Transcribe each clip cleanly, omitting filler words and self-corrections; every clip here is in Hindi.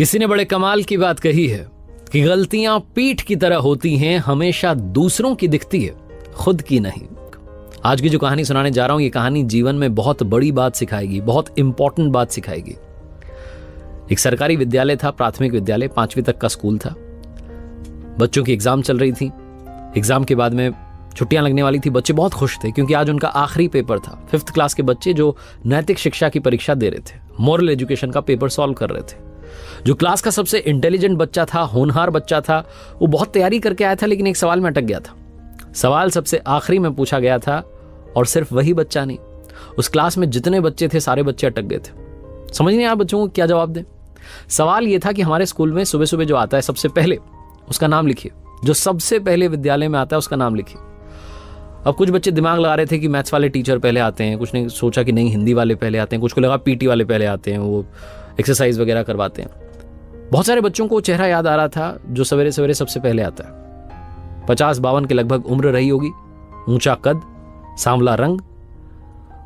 किसी ने बड़े कमाल की बात कही है कि गलतियां पीठ की तरह होती हैं, हमेशा दूसरों की दिखती है, खुद की नहीं। आज की जो कहानी सुनाने जा रहा हूं, ये कहानी जीवन में बहुत बड़ी बात सिखाएगी, बहुत इंपॉर्टेंट बात सिखाएगी। एक सरकारी विद्यालय था, प्राथमिक विद्यालय, 5वीं तक का स्कूल था। बच्चों की एग्जाम चल रही थी। एग्जाम के बाद में छुट्टियां लगने वाली थी। बच्चे बहुत खुश थे क्योंकि आज उनका आखिरी पेपर था। 5th क्लास के बच्चे जो नैतिक शिक्षा की परीक्षा दे रहे थे, मॉरल एजुकेशन का पेपर सॉल्व कर रहे थे। जो क्लास का सबसे इंटेलिजेंट बच्चा था, होनहार बच्चा था, वो बहुत तैयारी करके आया था, लेकिन एक सवाल में अटक गया था। सवाल सबसे आखिरी में पूछा गया था और सिर्फ वही बच्चा नहीं, उस क्लास में जितने बच्चे थे सारे बच्चे अटक गए थे। समझ नहीं आया बच्चों को क्या जवाब दें। सवाल यह था कि हमारे स्कूल में सुबह सुबह जो आता है सबसे पहले उसका नाम लिखिए। जो सबसे पहले विद्यालय में आता है उसका नाम लिखिए। अब कुछ बच्चे दिमाग लगा रहे थे कि मैथ्स वाले टीचर पहले आते हैं, कुछ ने सोचा कि नहीं हिंदी वाले पहले आते हैं, कुछ को लगा पीटी वाले पहले आते हैं, वो एक्सरसाइज वगैरह करवाते हैं। बहुत सारे बच्चों को चेहरा याद आ रहा था जो सवेरे सवेरे सबसे पहले आता है। 50-52 के लगभग उम्र रही होगी, ऊंचा कद, सांवला रंग।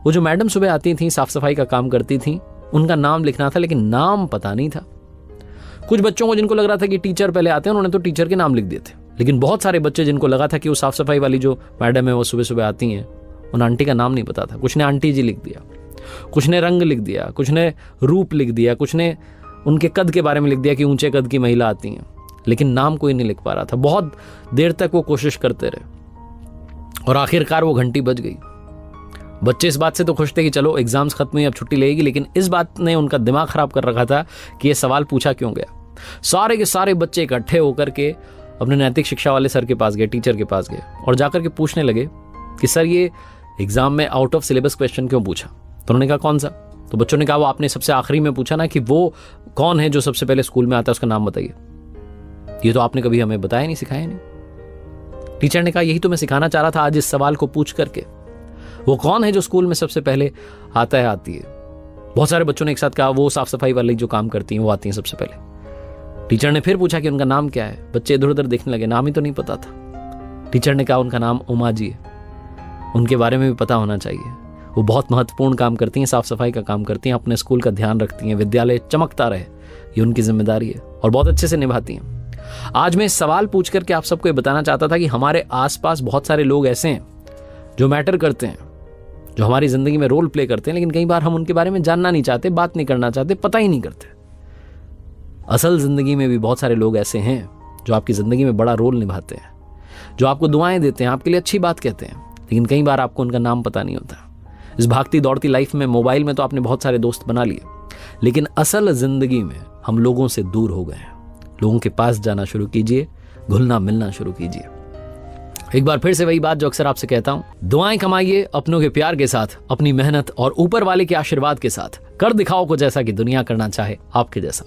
वो जो मैडम सुबह आती थी, साफ सफाई का काम करती थी, उनका नाम लिखना था लेकिन नाम पता नहीं था। कुछ बच्चों को जिनको लग रहा था कि टीचर पहले आते हैं, उन्होंने तो टीचर के नाम लिख दिए थे। लेकिन बहुत सारे बच्चे जिनको लगा था कि वो साफ सफाई वाली जो मैडम है वो सुबह सुबह आती हैं, उन आंटी का नाम नहीं पता था। कुछ ने आंटी जी लिख दिया, कुछ ने रंग लिख दिया, कुछ ने रूप लिख दिया, कुछ ने उनके कद के बारे में लिख दिया कि ऊंचे कद की महिला आती हैं, लेकिन नाम कोई नहीं लिख पा रहा था। बहुत देर तक वो कोशिश करते रहे और आखिरकार वो घंटी बज गई। बच्चे इस बात से तो खुश थे कि चलो एग्जाम्स खत्म हुई, अब छुट्टी लगेगी, लेकिन इस बात ने उनका दिमाग खराब कर रखा था कि ये सवाल पूछा क्यों गया। सारे के सारे बच्चे इकट्ठे होकर के अपने नैतिक शिक्षा वाले सर के पास गए, टीचर के पास गए और जाकर के पूछने लगे कि सर ये एग्जाम में आउट ऑफ सिलेबस क्वेश्चन क्यों पूछा। तो उन्होंने कहा कौन सा? तो बच्चों ने कहा वो आपने सबसे आखिरी में पूछा ना कि वो कौन है जो सबसे पहले स्कूल में आता है, उसका नाम बताइए। ये तो आपने कभी हमें बताया नहीं, सिखाया नहीं। टीचर ने कहा यही तो मैं सिखाना चाह रहा था आज इस सवाल को पूछ करके। वो कौन है जो स्कूल में सबसे पहले आता है, आती है। बहुत सारे बच्चों ने एक साथ कहा वो साफ सफाई वाली जो काम करती हैं वो आती हैं सबसे पहले। टीचर ने फिर पूछा कि उनका नाम क्या है। बच्चे इधर उधर देखने लगे, नाम ही तो नहीं पता था। टीचर ने कहा उनका नाम उमा जी है, उनके बारे में भी पता होना चाहिए। वो बहुत महत्वपूर्ण काम करती हैं, साफ सफाई का काम करती हैं, अपने स्कूल का ध्यान रखती हैं, विद्यालय चमकता रहे ये उनकी जिम्मेदारी है और बहुत अच्छे से निभाती हैं। आज मैं इस सवाल पूछ करके आप सबको ये बताना चाहता था कि हमारे आसपास बहुत सारे लोग ऐसे हैं जो मैटर करते हैं, जो हमारी जिंदगी में रोल प्ले करते हैं, लेकिन कई बार हम उनके बारे में जानना नहीं चाहते, बात नहीं करना चाहते, पता ही नहीं करते। असल जिंदगी में भी बहुत सारे लोग ऐसे हैं जो आपकी जिंदगी में बड़ा रोल निभाते हैं, जो आपको दुआएं देते हैं, आपके लिए अच्छी बात कहते हैं, लेकिन कई बार आपको उनका नाम पता नहीं होता। इस भागती दौड़ती लाइफ में, मोबाइल में तो आपने बहुत सारे दोस्त बना लिए, लेकिन असल जिंदगी में हम लोगों से दूर हो गए हैं। लोगों के पास जाना शुरू कीजिए, घुलना मिलना शुरू कीजिए। एक बार फिर से वही बात जो अक्सर आपसे कहता हूं, दुआएं कमाइए अपनों के प्यार के साथ, अपनी मेहनत और ऊपर वाले के आशीर्वाद के साथ। कर दिखाओ कुछ ऐसा कि दुनिया करना चाहे आपके जैसा।